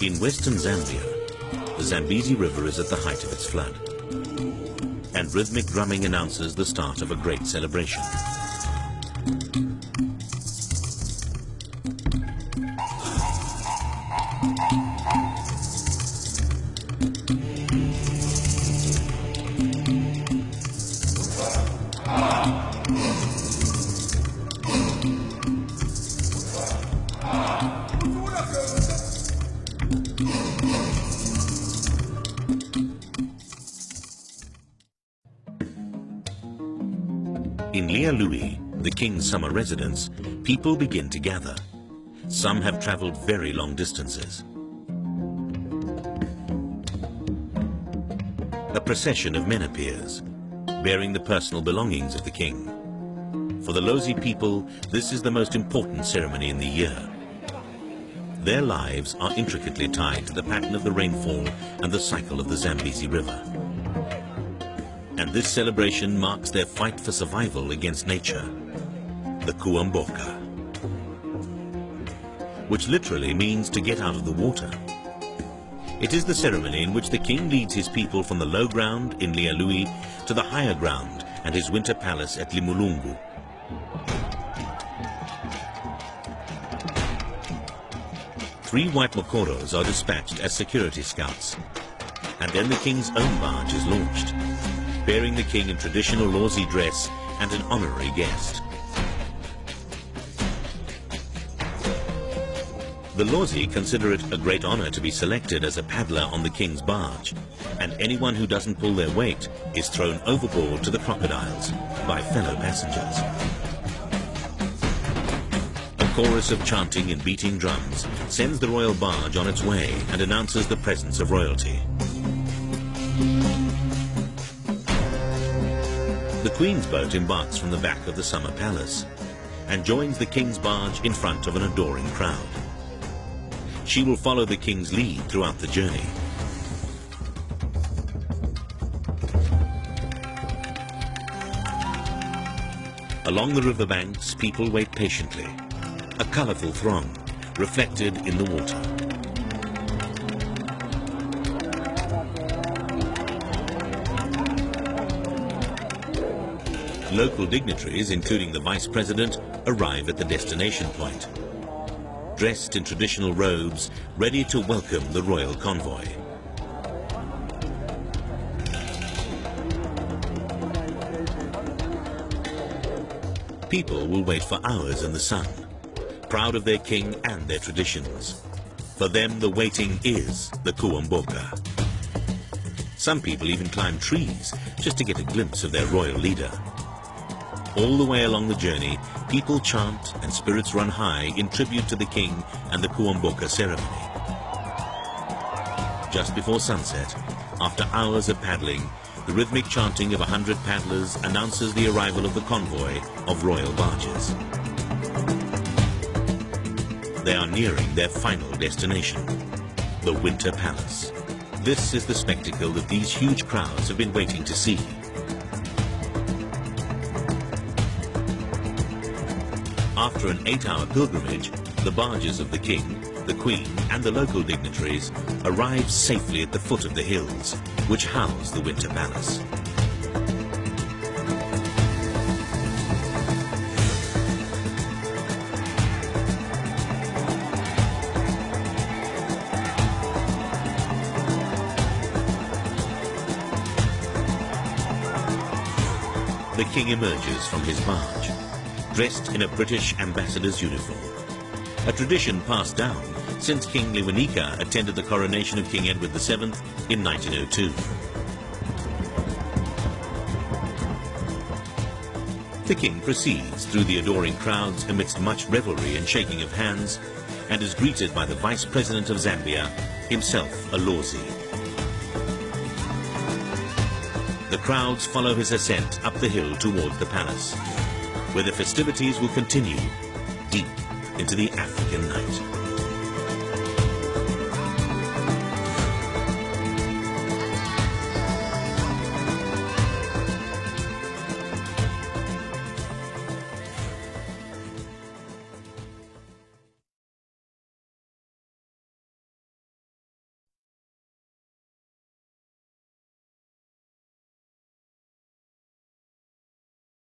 In western Zambia, the Zambezi River is at the height of its flood, and rhythmic drumming announces the start of a great celebration. In Lialui, the king's summer residence, people begin to gather. Some have traveled very long distances. A procession of men appears, bearing the personal belongings of the king. For the Lozi people, this is the most important ceremony in the year. Their lives are intricately tied to the pattern of the rainfall and the cycle of the Zambezi River. And this celebration marks their fight for survival against nature, the Kuamboka, which literally means to get out of the water. It is the ceremony in which the king leads his people from the low ground in Lialui to the higher ground and his winter palace at Limulungu. Three white Mokoros are dispatched as security scouts, and then the king's own barge is launched, bearing the king in traditional Lozi dress and an honorary guest. The Lozi consider it a great honor to be selected as a paddler on the king's barge, and anyone who doesn't pull their weight is thrown overboard to the crocodiles by fellow passengers. A chorus of chanting and beating drums sends the royal barge on its way and announces the presence of royalty. The Queen's boat embarks from the back of the summer palace and joins the king's barge in front of an adoring crowd. She will follow the king's lead throughout the journey. Along the riverbanks, people wait patiently, a colorful throng reflected in the water. Local dignitaries, including the vice president, arrive at the destination point, dressed in traditional robes, ready to welcome the royal convoy. People will wait for hours in the sun, proud of their king and their traditions. For them, the waiting is the Kuamboka. Some people even climb trees just to get a glimpse of their royal leader. All the way along the journey, people chant and spirits run high in tribute to the king and the Kuamboka ceremony. Just before sunset, after hours of paddling, the rhythmic chanting of 100 paddlers announces the arrival of the convoy of royal barges. They are nearing their final destination, the Winter Palace. This is the spectacle that these huge crowds have been waiting to see. After an 8-hour pilgrimage, the barges of the king, the queen, and the local dignitaries arrive safely at the foot of the hills, which house the Winter Palace. The king emerges from his barge, dressed in a British ambassador's uniform, a tradition passed down since King Lewanika attended the coronation of King Edward VII in 1902. The king proceeds through the adoring crowds amidst much revelry and shaking of hands, and is greeted by the Vice President of Zambia, himself a Lozi. The crowds follow his ascent up the hill towards the palace, where the festivities will continue deep into the African night.